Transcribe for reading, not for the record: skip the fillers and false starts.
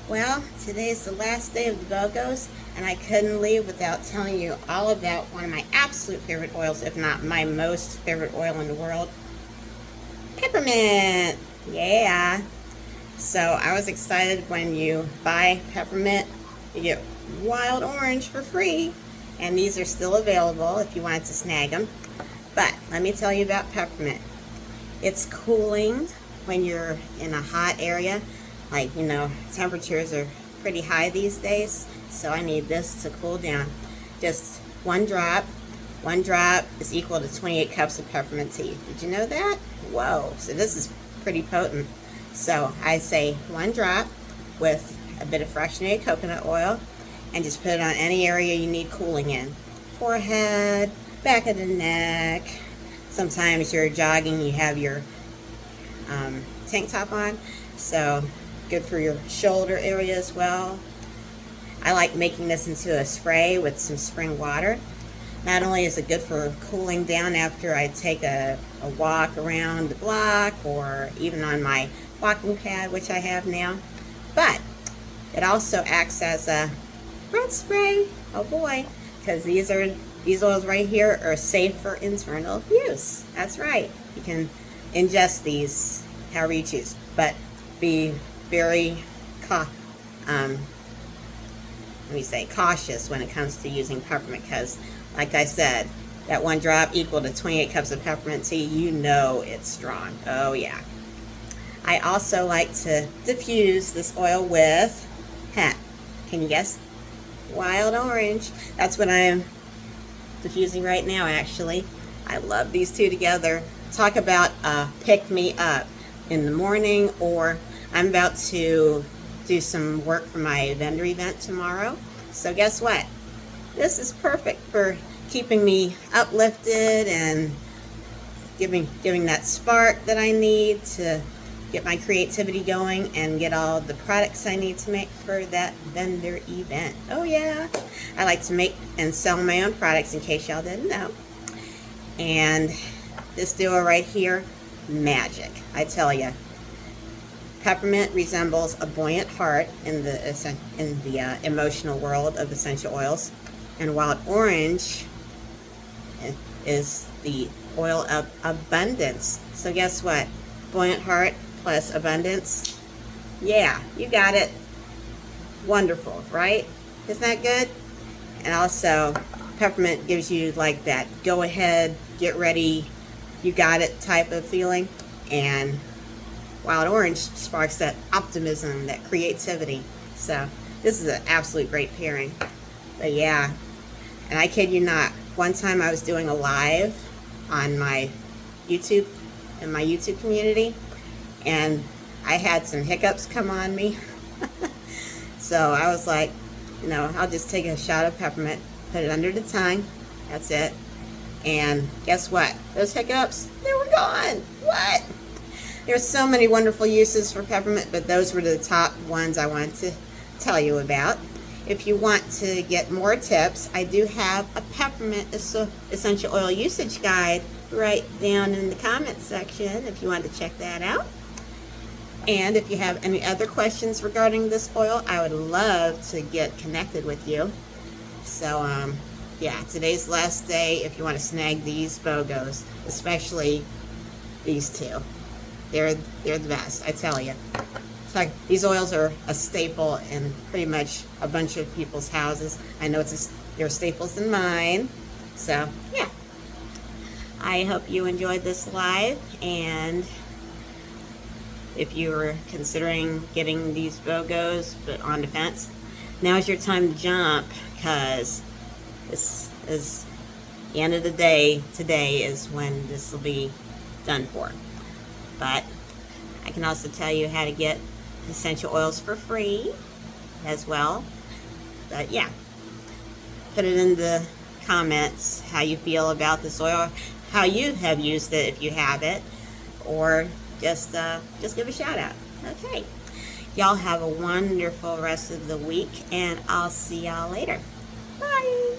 Well, today is the last day of the BOGOs, and I couldn't leave without telling you all about one of my absolute favorite oils, if not my most favorite oil in the world, Peppermint. Yeah. So I was excited when you buy Peppermint, you get Wild Orange for free, and these are still available if you wanted to snag them. But let me tell you about Peppermint. It's cooling when you're in a hot area. Like, temperatures are pretty high these days, so I need this to cool down. Just one drop. One drop is equal to 28 cups of peppermint tea. Did you know that? Whoa, so this is pretty potent. So I say one drop with a bit of fractionated coconut oil, and just put it on any area you need cooling in. Forehead, back of the neck. Sometimes you're jogging, you have your tank top on, so good for your shoulder area as well. I like making this into a spray with some spring water. Not only is it good for cooling down after I take a walk around the block or even on my walking pad, which I have now, but it also acts as a breath spray. Oh boy, because these oils right here are safe for internal use. That's right. You can ingest these however you choose, but be very cautious when it comes to using peppermint, because like I said, that one drop equal to 28 cups of peppermint tea, you know it's strong. Oh yeah. I also like to diffuse this oil with, can you guess? Wild orange. That's what I'm diffusing right now, actually. I love these two together. Talk about pick me up in the morning, or I'm about to do some work for my vendor event tomorrow. So guess what? This is perfect for keeping me uplifted and giving that spark that I need to get my creativity going and get all the products I need to make for that vendor event. Oh yeah. I like to make and sell my own products, in case y'all didn't know. And this duo right here, magic. I tell you. Peppermint resembles a buoyant heart in the emotional world of essential oils, and wild orange is the oil of abundance. So guess what? Buoyant heart plus abundance. Yeah, you got it. Wonderful, right? Isn't that good? And also, peppermint gives you like that go ahead, get ready, you got it type of feeling, and wild orange sparks that optimism, that creativity. So this is an absolute great pairing. But yeah, and I kid you not, one time I was doing a live on my YouTube, in my YouTube community, and I had some hiccups come on me. So I was like, I'll just take a shot of peppermint, put it under the tongue, that's it. And guess what? Those hiccups, they were gone. What? There's so many wonderful uses for peppermint, but those were the top ones I wanted to tell you about. If you want to get more tips, I do have a peppermint essential oil usage guide right down in the comments section if you want to check that out. And if you have any other questions regarding this oil, I would love to get connected with you. So yeah, today's the last day if you want to snag these BOGOs, especially these two. They're the best, I tell you. So these oils are a staple in pretty much a bunch of people's houses. I know they're staples in mine. So yeah, I hope you enjoyed this live, and if you were considering getting these BOGOs but on the fence, now's your time to jump, because this is the end of the day. Today is when this will be done for. But I can also tell you how to get essential oils for free as well. But yeah, put it in the comments how you feel about this oil, how you have used it if you have it, or just give a shout out. Okay, y'all have a wonderful rest of the week, and I'll see y'all later. Bye.